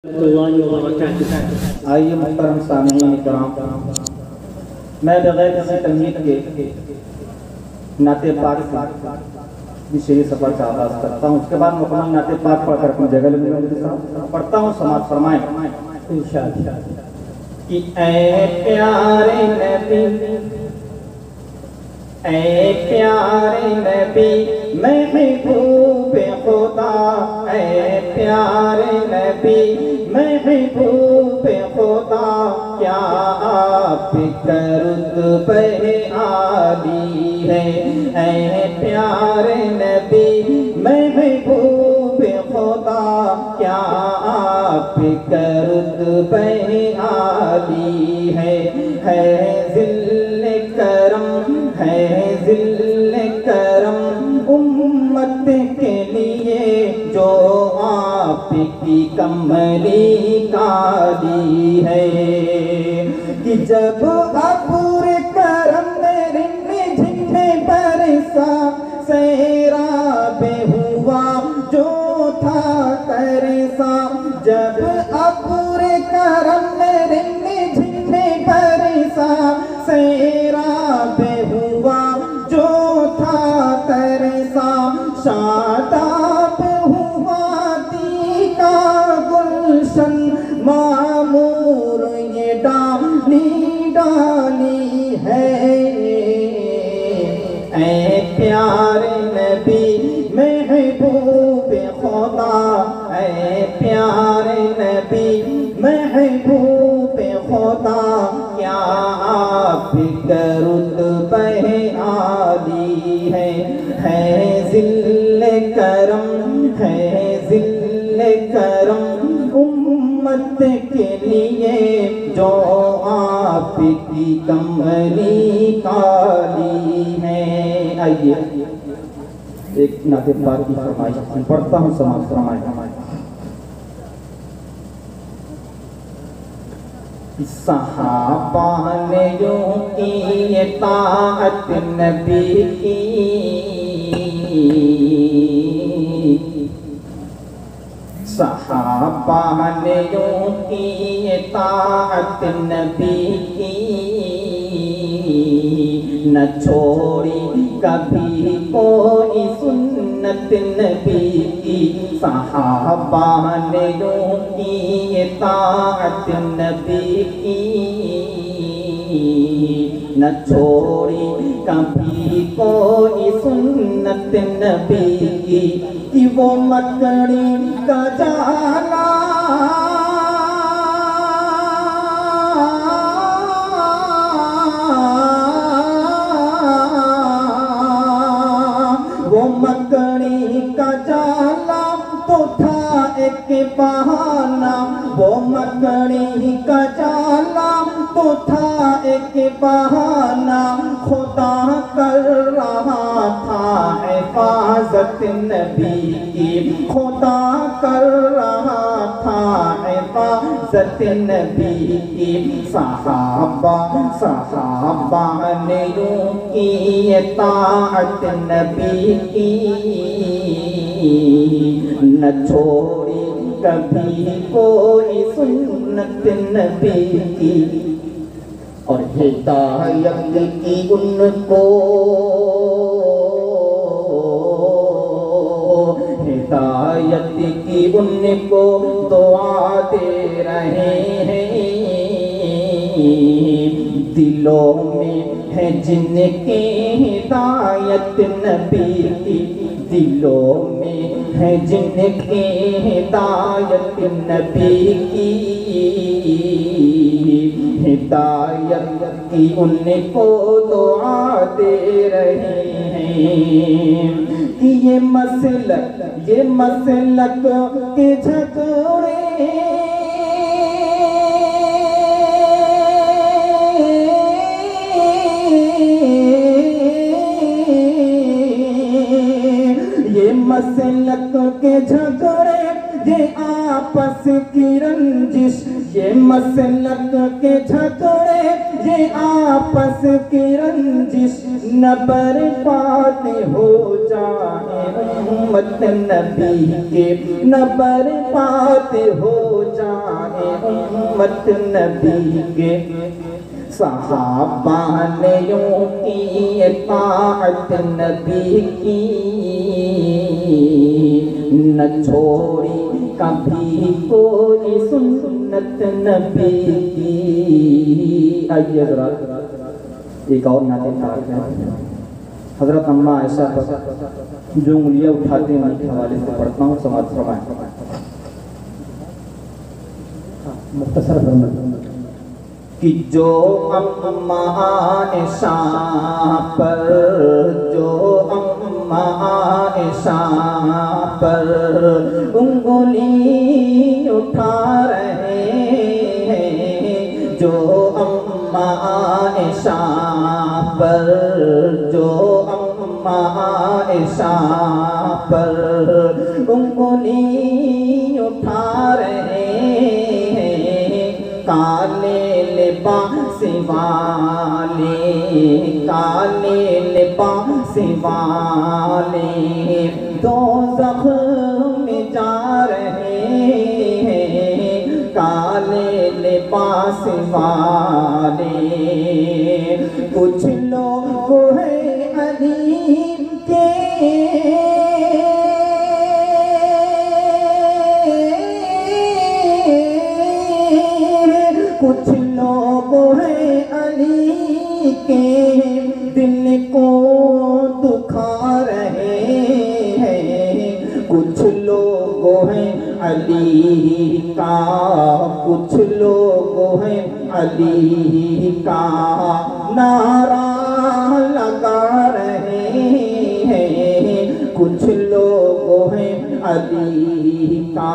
आइए मुहतरम सामीईन किराम, मैं बगैर किसी तमहीद के नाते पाक की शेरी सफ़र का आगाज़ करता हूँ। उसके बाद मुकम्मल नाते पाक पढ़कर अपनी जगह में पढ़ता हूँ। समाज फरमाएं इंशाअल्लाह कि ऐ प्यारे नबी, ऐ प्यारे नबी महबूब खुदा, ऐ प्यारे नबी महबूब खुदा, क्या आपका रुतबे आली है। ऐ प्यारे नबी महबूब खुदा, क्या आपका रुतबे आली है। जिल्ले करम है, जिल्ले करम उम्मत के लिए जो आपकी कमली काली है। कि जब अबूर करम रिम झिम बरसा, सैराबे हुआ जो था तरसा। जब अबूर करम रिम झिम बरसा, सैराबे हुआ जो था तरसा। शादाब हुआ दी का गुलशन, मामूर ये डाली डाली है। ऐ प्यारे नबी महबूब खुदा, ऐ प्यारे नबी महबूब खुदा, क्या आपका रुतबे आली है। जिल्ले करम है, जिल्ले करम उम्मत के लिए जो आपकी कमली काली है। आइए एक नाते पाक की फरमाइश पढ़ता हूँ। समाज फरमाए सहाबा ने यूं की ताअत नबी की, सहाबा ने यूं की ताअत नबी की, न छोड़ी कभी कोई सुन्नत नबी की। सहाबा ने यूं की ताअत नबी की, न छोड़ी कभी कोई सुन्नत नबी की। कि वो मकड़ी का जाला मकड़ी का जाला तो था एक बहाना। वो मकड़ी का जाला तो था एक बहाना। खुदा कर रहा था हिफाजत नबी की, खुदा कर रहा था हिफाजत नबी की। सहाबा सहाबा ने यूं की ताअत नबी की, न छोड़ी कभी कोई सुन्नत नबी की। और हिदायत की उनको, हिदायत की उनको दुआ दे रहे हैं। दिलों में है जिनके हिदायत नबी की, दिलों में है जिनके हिदायत नबी की। हिदायत की उनको दुआ दे रहे हैं। कि ये मसलक के झगड़े मसलक के झगड़े, ये आपस की रंजिश ये मसलक के झगड़े, ये आपस की रंजिश न बर्बाद हो जाए उम्मत नबी के, न बर्बाद हो जाए उम्मत नबी के। सहाबा ने यूं की इताअत नबी की, न छोड़ी कभी कोई सुन्नत नबी की। आइए जरा एक और नाते तारीफ है। हजरत अम्मा ऐसा जो उंगलियां उठाते हैं उनके हवाले से पढ़ता हूँ, समाज फरमाएं। मुख्तसर कि जो अम्मा ऐशा पर, जो अम्मा ऐशा पर उंगली उठा रहे हैं, जो अम्मा ऐशा पर, जो अम्मा ऐशा पर उंगली उठा रहे हैं, काले लिबास वाले, काले लिबास वाले दोज़ख में जा रहे हैं, काले लिबास वाले। कुछ लोग हैं अली के, कुछ लोग हैं अली के दिल को दुखा रहे हैं, कुछ लोग हैं अली का, कुछ लोग हैं अली का नारा लगा रहे हैं, कुछ लोग हैं अली का,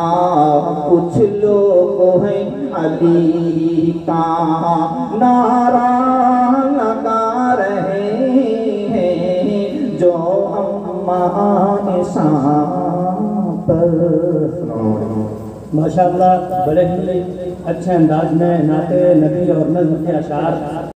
कुछ लोग हैं अली का नारा लगा रहे हैं, जो अम्मा ऐशा पर। माशाअल्लाह, बड़े ही अच्छे अंदाज में नाते नबी और नज़्म के अशार